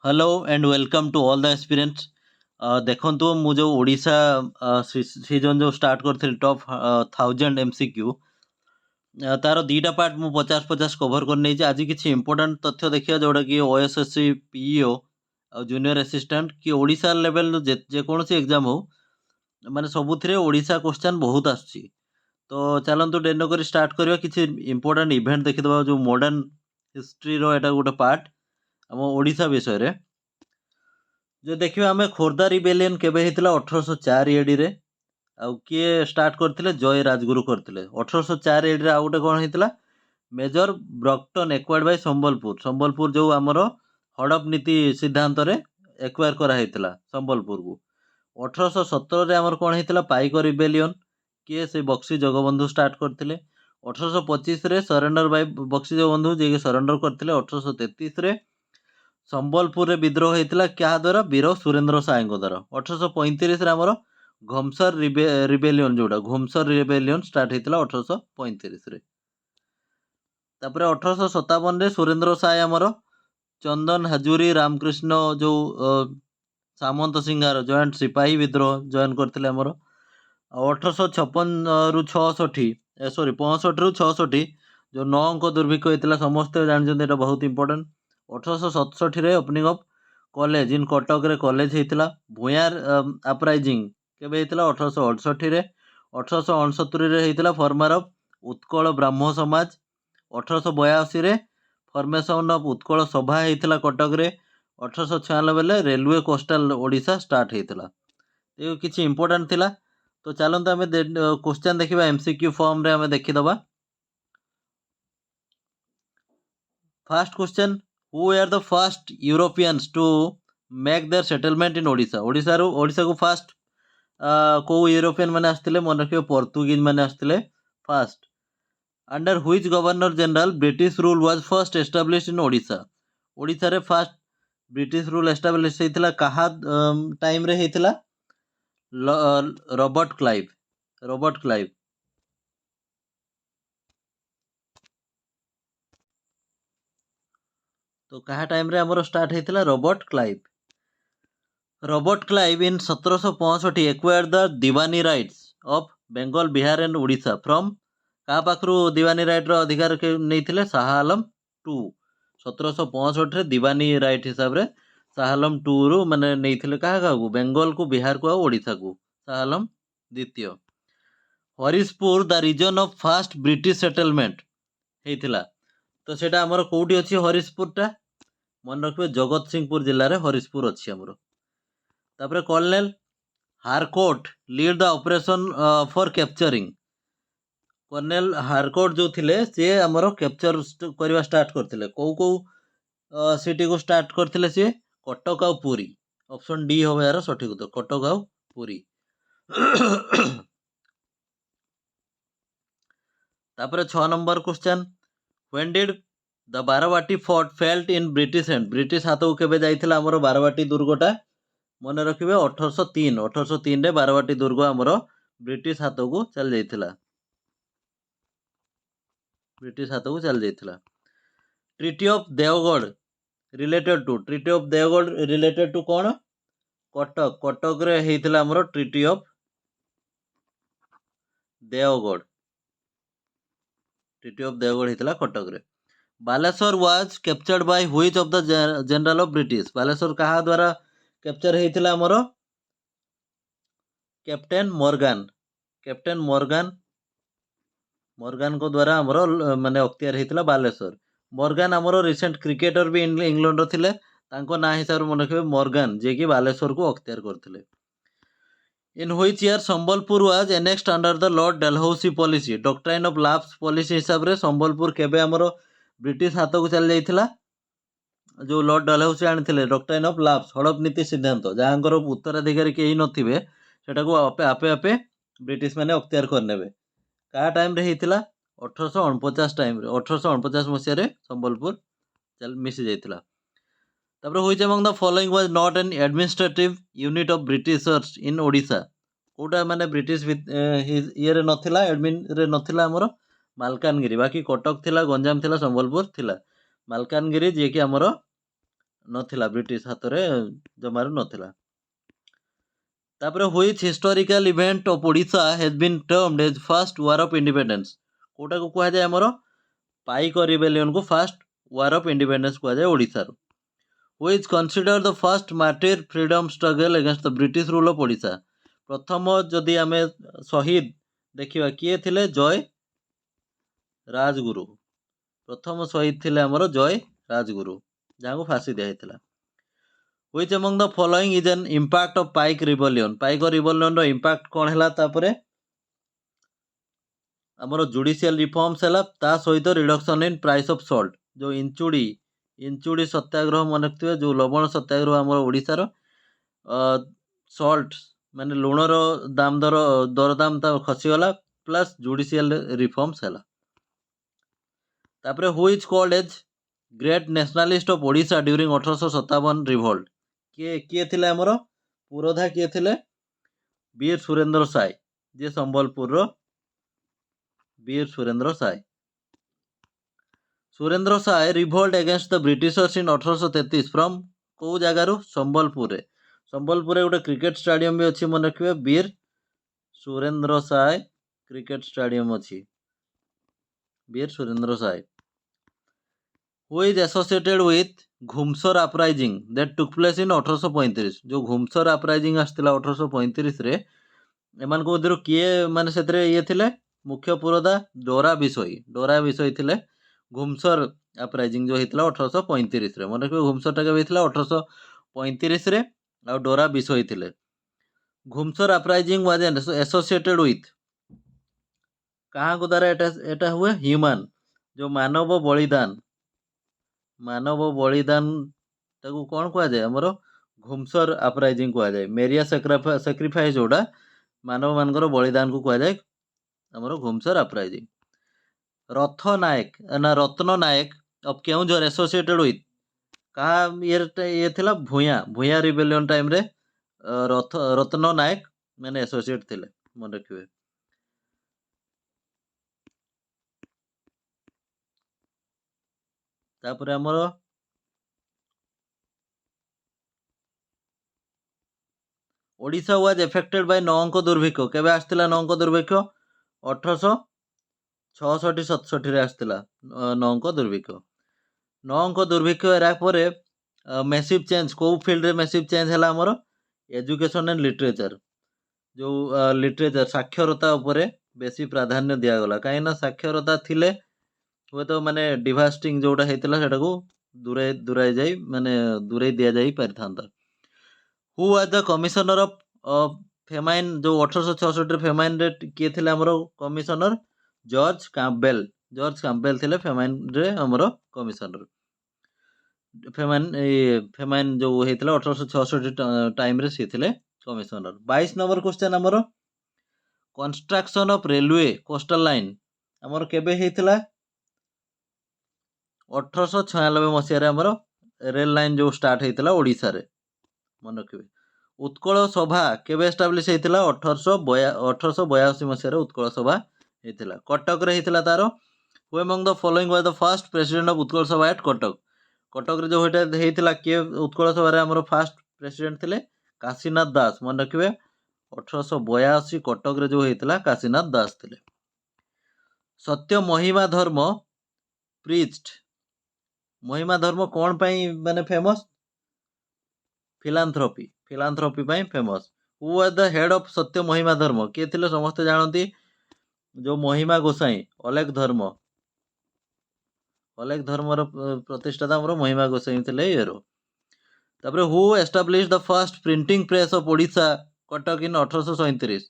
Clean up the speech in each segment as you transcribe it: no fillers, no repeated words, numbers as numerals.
Hello and welcome to all the experience. देखो मु जो ओडिशा सीजन जो स्टार्ट कर टॉप 1000 MCQ तार दीटा पार्ट मु 50-50 कवर कर आज किसी इंपोर्टेंट तथ्य देखिए जोटा कि ओएसएससी पीईओ जूनियर असिस्टेंट कि ओडिशा लेवल जेकोसी एग्जाम हो माने सबुथिरे ओडिशा क्वेश्चन बहुत आसुची। तो चलतु डेनो कर स्टार्ट करवा किसी इंपोर्टेंट इवेंट देखिदबा जो मॉडर्न हिस्ट्री रो एटा गोटे पार्ट आम ओडिशा विषय रे जो देखिए आम खोर्धा रिबेलियन केबे होता 1804 एडी रे आउ किए स्टार्ट करते जय राजगुरु करते 1804 एडी रे आउ गोटे कौन होता मेजर ब्रक्टन एक्वायर्ड बाय संबलपुर जो आमर हड़प नीति सिद्धांत रे एक्वायर कराइला संबलपुर को 1817 रे आमर कौन होता पाइक रिबेलियन किए से बक्सी जगबंधु स्टार्ट करते 1825 रे सरेंडर बाय बक्सी जगबंधु जी सरेंडर करते 1833 रे संबलपुर रे विद्रोह होता क्या द्वारा वीर सुरेंद्र साय द्वारा 1835 आमर घोमसर रिबेलियन जोड़ा घोमसर रिबेलियन स्टार्ट होता 1835 रे। तापर 1857 रे सुरेंद्र साय आमर चंदन हाजुरी रामकृष्ण जो सामंत सिंहार जॉइंट सिपाही विद्रोह जॉइन करते आमर 1856 रु 66 सॉरी 65 रु 66 जो 9 अंक दुर्भिक्ष होता समस्ते जानते बहुत important 1867 opening of college in Cuttack रे कॉलेज होता भूयार अपराइजिंग केबे होता 1868 रे 1869 रे होता फॉर्मर ऑफ उत्कल ब्राह्म समाज 1882 रे फॉर्मेशन ऑफ उत्कल सभा होता कटक रे 1896 रेलवे कोस्टल ओडिशा स्टार्ट होता ये किसी इंपोर्टेंट थिला। तो चलते आम क्वेश्चन देखा एमसीक्यू फॉर्म रे आम देखीदबा। First question who are the first Europeans to make their settlement in Odisha Odisha को फर्स्ट को यूरोपियन मैंने आसते मन रखिए पोर्तुगीज मैंने आसते first under which governor general British rule was first established इन ओडिशा ओडिशा रे फर्स्ट ब्रिटिश रूल एस्टाब्लिश होता कहा टाइम रे होता रॉबर्ट क्लाइव। तो कहा टाइम रे हमरो स्टार्ट होता Robert Clive in 1765 acquired the Deewani rights of Bengal Bihar and Odisha from क्या पाखु दीवानी राइट रो अधिकार नहीं Shah Alam to 1765 Deewani right हिसाब से शाह आलम टू रु माने नहीं क्या बेंगल को बिहार को ओडिशा को शाह आलम द्वितीय। Harishpur the region of first British settlement होता तो सेटा आमर कौटी अच्छी हरिशपुरटा मन रखिए जगत सिंहपुर जिले में हरिशपुर अच्छी आमर। तापर kernel Harcourt lead the operation for capturing kernel Harcourt जो थिले सी आमर कैप्चर करवा स्टार्ट करते कौ सिटी को स्टार्ट करते सी कटक आउ पुरी ऑप्शन डी हो यार सठिक उत्तर कटक आउ पुरी। तापर 6 number question when did the Barabati fort felt in British hand British हाथ को केबे जाइथिला हमरो बारवाटी दुर्गटा मन रखिए 1803 रे बारवाटी दुर्ग हमरो ब्रिटिश हाथ को चल जाइथिला treaty of Deogarh related to कौन कटक रे हेइथिला हमरो ट्रिटी ऑफ देवगढ़ हेइथिला कटक रे। Baleswar was captured by which of the general of British Baleswar कहा द्वारा कैप्चर होता आमर कैप्टेन मॉर्गन को द्वारा आमर माने अख्तियार होता बालेश्वर। मॉर्गन आमर रिसेंट क्रिकेटर भी इंग्लैंड रो थिले तांको ना हिसाब से मन रखिए मॉर्गन जे कि बालेश्वर को अख्तियार करथिले। In which year Sambalpur was annexed under the Lord Dalhousie policy doctrine of lapse policy हिसाब से संबलपुर केबे आमर ब्रिटिश हाथ को चल जाइथिला जो लॉर्ड डलहौसी आनी डॉक्ट्राइन ऑफ लैप्स हड़प नीति सिद्धांत जहाँकर उत्तराधिकारी कहीं नथिबे सेटा को आपे आपे ब्रिटिश माने अख्तियार करने क्या टाइम रे होता 1849 टाइम रे 1849 मसीह संबलपुर मिसी जाइथिला। तापर which among the following was not an administrative unit of britishers in Odisha कोटा माने ब्रिटिश ये रे नथिला एडमिन रे नथिला हमरो मालकानगिरी बाकी कटक थिला गंजाम थिला संबलपुर थिला मालकानगिरी जे कि हमरो नथिला ब्रिटिश हाथ रे जमारू नथिला। तापर which historical event of Odisha has been termed as first war of independence कोटा को कहा जाए हमरो पाइक रिबेलियन को फर्स्ट वार ऑफ इंडिपेंडेंस कहा जाए ओडिशा रो। Which consider the first martyr freedom struggle against the British rule of Odisha प्रथम जदि आमे शहीद देखिबा किए थिले जय राजगुरु प्रथम शहीद थिले हमरो जय राजगुरु जहाँ को फांसी दिया हैथिला। Which among the following is an impact of Pike Rebellion? Pike Rebellion row impact कौन हैला तापरे हमरो जुडिशियल रिफॉर्म्स हैला ता सहित reduction in price of salt जो इंचुड़ी सत्याग्रह मन रखिथिबे जो लवण सत्याग्रह हमरो ओडिसा रो सॉल्ट माने लुण रो दाम दरदाम ता खसी गला प्लस जुडिशियल रिफॉर्म्स हैला। तापरे who is called as great nationalist of Odisha during 1857 revolt किए थिले हमरो पुरोधा किए थिले वीर सुरेंद्र साय जे संबलपुर रो Veer Surendra Sai. Surendra Sai revolt against the Britishers in 1833 from को जगार संबलपुर रे संबलपुर गोटे क्रिकेट स्टेडियम भी अच्छी मन रखिए वीर सुरेंद्र साय क्रिकेट स्टेडियम अच्छी Veer Surendra Sai. Who is associated with Ghumsar uprising that took place in 1835 जो घुमसर अपराइजिंग आसला 1835 रे एमान को उधर किए माने सेतरे ये थिले मुख्य पुरोधा डोरा विषय थिले घुमसर अपराइजिंग जो हेतला 1835 रे मन रखियो घुमसर टाके हेतला 1835 रे आ डोरा विषय थिले। घुमसर अपराइजिंग वाज एसोसिएटेड विथ कहाँ को द्वारा एटा हुए ह्यूमन जो मानव बलिदान ताकू कौन कह जाए हमरो घुमसर अपराइजिंग कह जाए मेरिया सैक्रिफाइस जोड़ा मानव मानकर बलिदान को कह जाए हमरो घुमसर अपराइजिंग। रत्न नायक अब केउंझर एसोसिएटेड विथ कहा ये थिला भूया रिबेलियन टाइम रे रत्न नायक मैंने एसोसिएट थिले मन रखिए। तापर हमरो ओडिशा वाज एफेक्टेड बाय नौंक दुर्भिक्ष केबे आस्तिला नौंक दुर्भिक्ष 1866-67 रे आस्तिला नौंक दुर्भिक्ष एरा परे मैसिव चेंज को फील्ड रे मैसिव चेंज हैला हमरो एजुकेशन एंड लिटरेचर जो लिटरेचर साक्षरता उपरे बेसी प्राधान्य दिया गला काहे ना साक्षरता थिले हुए तो माने डिवास्टिंग जोटा हेतिला सेटा को दूरे जाई माने दूरे दिया जाई परिथांता। Who was the commissioner of famine जो 1866 रे फेमाइन रे किए थिले हमरो कमिशनर जॉर्ज कैम्पबेल थिले फेमाइन रे हमरो कमिशनर फेमाइन जो हेतिला 1866 टाइम रे सी थिले कमिशनर। 22 नंबर क्वेश्चन हमरो construction of railway coastal line हमरो केबे हेतिला 1896 मसीह हमरो रेल लाइन जो स्टार्ट हेतिला ओडिशा रे मन रखिबे। उत्कल सभा केबे एस्टाब्लिश हेतिला 1882 मसीह रे उत्कल सभा हेतिला कटक रे हेतिला तारो। Who among the following was the first president of Utkal Sabha at Cuttack रे जो हेतिला के उत्कल सभा रे हमरो फर्स्ट प्रेसिडेंट थिले काशीनाथ दास मन रखिबे 1882 कटक रे जो हेतिला काशीनाथ दास थिले। सत्य महिमा धर्म प्रीच्ड महिमा धर्म कौन पाई माने फेमस फिलांथ्रोपी पाई famous. Who was the head of Satya Mahima धर्म किए थिले समस्त जानती जो महिमा गोसाई अलेख धर्म रो प्रतिष्ठाता हमरो महिमा गोसाई थिले येरो। तापरे who establish the first printing press of Odisha Cuttack in 1837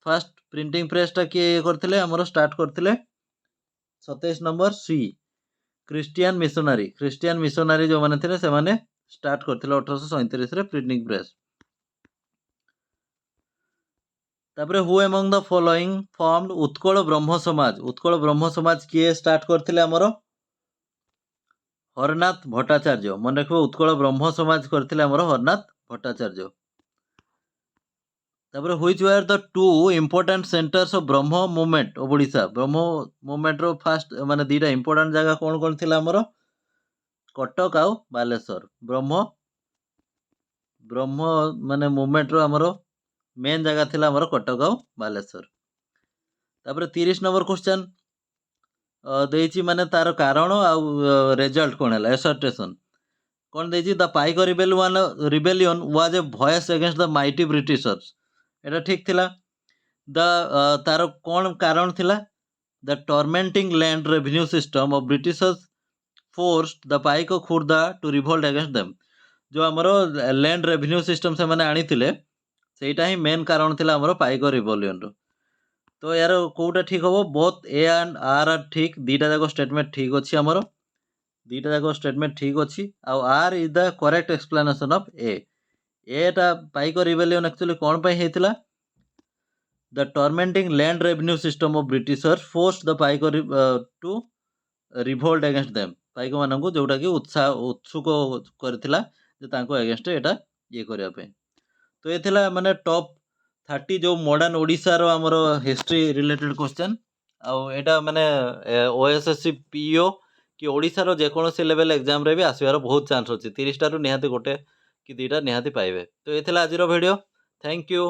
first printing press टा किए करथिले हमरो स्टार्ट करथिले 27 नंबर सी क्रिश्चियन मिशनरी जो माने थिले से माने स्टार्ट करथिले 1837 रे प्रिंटिंग प्रेस। तापरे who among the following formed Utkal ब्रह्म समाज किए स्टार्ट करथिले हमरो हरनाथ भट्टाचार्य मन रखिबो उत्कल ब्रह्म समाज करथिले हमरो हरनाथ भट्टाचार्य। तापरे which were the two important centres of Brahma movement of Odisha Brahma movement row first माने दीटा इंपोर्टेंट जगह कौन थिला हमरो कटक आउ बालेश्वर ब्रह्म माने मूवमेंट रो हमरो मेन जगह थिला हमरो कटक आउ बालेश्वर। तापर 30 नंबर क्वेश्चन देइछि माने तार कारण आउ रिजल्ट कोन हला एसर्टेशन कौन देइछि the Paika rebellion was a voice against the mighty Britishers एटा ठीक थिला। द तार कौन कारण थिला the tormenting land revenue system of Britishers forced the Paika Khurda to revolt against them जो हमरो लैंड रेवेन्यू सिस्टम से माने आनीथिले सेटा ही मेन कारण थिला हमरो पाइक रिवोलियन रो। तो यार कोटा ठीक हबो both A and R are ठीक दीटा जाको स्टेटमेंट ठीक अछि हमरो दीटा जाको स्टेटमेंट ठीक अछि A R is the correct explanation of एटा पाइक रिबेलियन एक्चुअली कोन पय हेतिला the tormenting land revenue system of Britishers forced the Paika to revolt against them Paika माननकु जोटा कि उत्सुक करथिला जे तांको अगेंस्ट एटा ये करिया पे। तो ये थिला माने टॉप 30 जो मॉडर्न ओडिसा रो हमरो हिस्ट्री रिलेटेड क्वेश्चन आ एटा माने ओएसएससी पीईओ कि ओडिसा रो जे कोनोसी लेवल एग्जाम रे भी आसीबार बहुत चांस अछि 30 टा रु निहाती गोटे कि दुईटा निहाती पाइबे। तो ये थिला आज रो वीडियो थैंक यू।